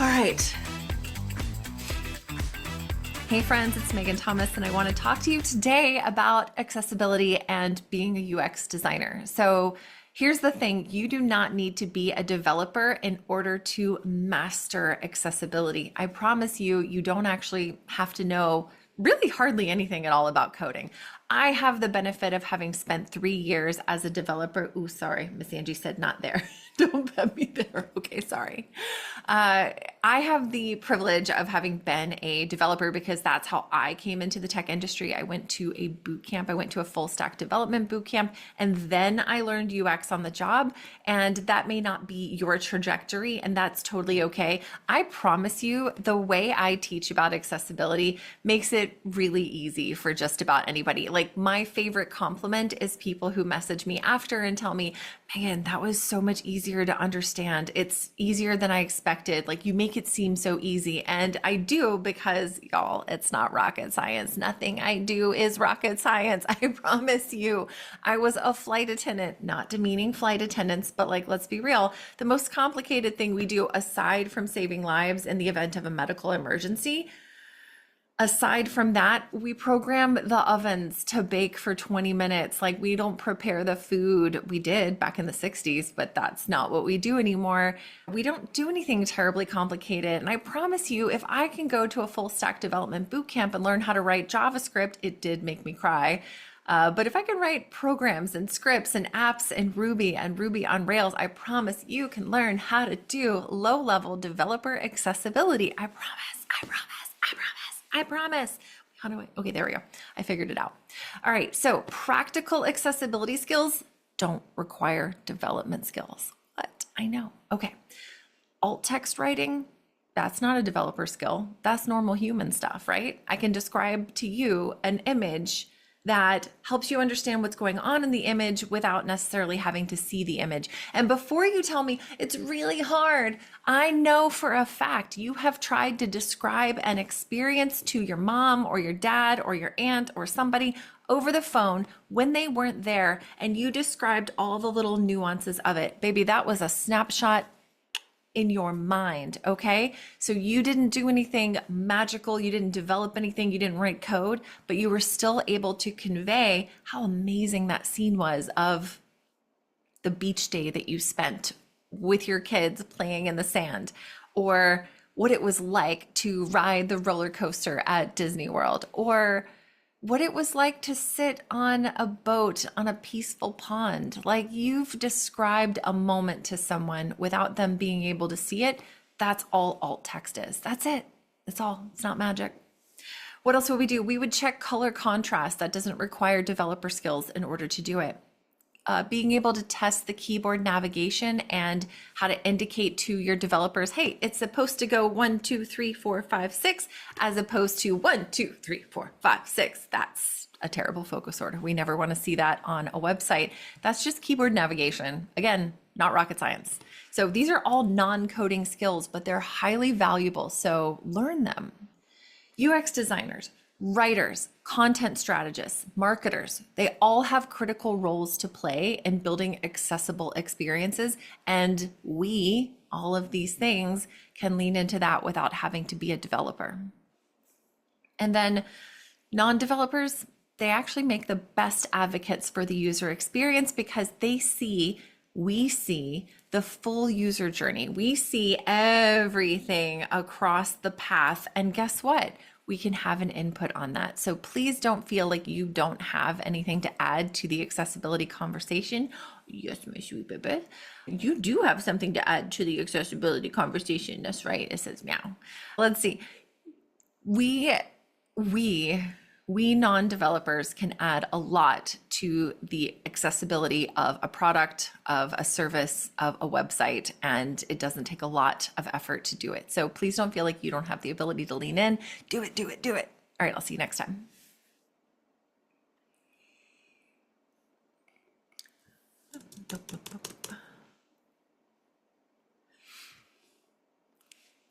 All right. Hey friends, it's Megan Thomas, and I want to talk to you today about accessibility and being a UX designer. So here's the thing, you do not need to be a developer in order to master accessibility. I promise you, you don't actually have to know really hardly anything at all about coding. I have the benefit of having spent 3 years as a developer. Ooh, sorry, Miss Angie said not there. Don't put me there. Okay, sorry. I have the privilege of having been a developer because that's how I came into the tech industry. I went to a boot camp. I went to a full stack development boot camp, and then I learned UX on the job. And that may not be your trajectory, and that's totally okay. I promise you, the way I teach about accessibility makes it really easy for just about anybody. Like, my favorite compliment is people who message me after and tell me, Megan, that was so much easier to understand. It's easier than I expected. Like, you make it seem so easy. And I do, because y'all, it's not rocket science. Nothing I do is rocket science. I promise you. I was a flight attendant, not demeaning flight attendants, but like, let's be real. The most complicated thing we do, aside from saving lives in the event of a medical emergency, aside from that, we program the ovens to bake for 20 minutes. Like, we don't prepare the food. We did back in the 60s, but that's not what we do anymore. We don't do anything terribly complicated. And I promise you, if I can go to a full stack development boot camp and learn how to write JavaScript, it did make me cry. But if I can write programs and scripts and apps and Ruby on Rails, I promise you can learn how to do low-level developer accessibility. I promise, I promise, I promise. I promise. How do I? Okay, there we go. I figured it out. All right. So practical accessibility skills don't require development skills. What? I know. Okay. Alt text writing, that's not a developer skill. That's normal human stuff, right? I can describe to you an image that helps you understand what's going on in the image without necessarily having to see the image. And before you tell me it's really hard, I know for a fact you have tried to describe an experience to your mom or your dad or your aunt or somebody over the phone when they weren't there, and you described all the little nuances of it. Baby, that was a snapshot in your mind, okay? So you didn't do anything magical, you didn't develop anything, you didn't write code, but you were still able to convey how amazing that scene was of the beach day that you spent with your kids playing in the sand, or what it was like to ride the roller coaster at Disney World, or what it was like to sit on a boat on a peaceful pond. Like, you've described a moment to someone without them being able to see it. That's all alt text is. That's it. That's all. It's not magic. What else would we do? We would check color contrast. That doesn't require developer skills in order to do it. Being able to test the keyboard navigation and how to indicate to your developers, hey, it's supposed to go 1, 2, 3, 4, 5, 6, as opposed to 1, 2, 3, 4, 5, 6. That's a terrible focus order. We never want to see that on a website. That's just keyboard navigation. Again, not rocket science. So these are all non-coding skills, but they're highly valuable. So learn them. UX designers, writers, content strategists, marketers, they all have critical roles to play in building accessible experiences. And we, all of these things, can lean into that without having to be a developer. And then non-developers, they actually make the best advocates for the user experience because we see the full user journey. We see everything across the path. And guess what? We can have an input on that. So please don't feel like you don't have anything to add to the accessibility conversation. Yes, my sweet baby. You do have something to add to the accessibility conversation. That's right. It says meow. Let's see. We non-developers can add a lot to the accessibility of a product, of a service, of a website, and it doesn't take a lot of effort to do it. So please don't feel like you don't have the ability to lean in. Do it, do it, do it. All right, I'll see you next time.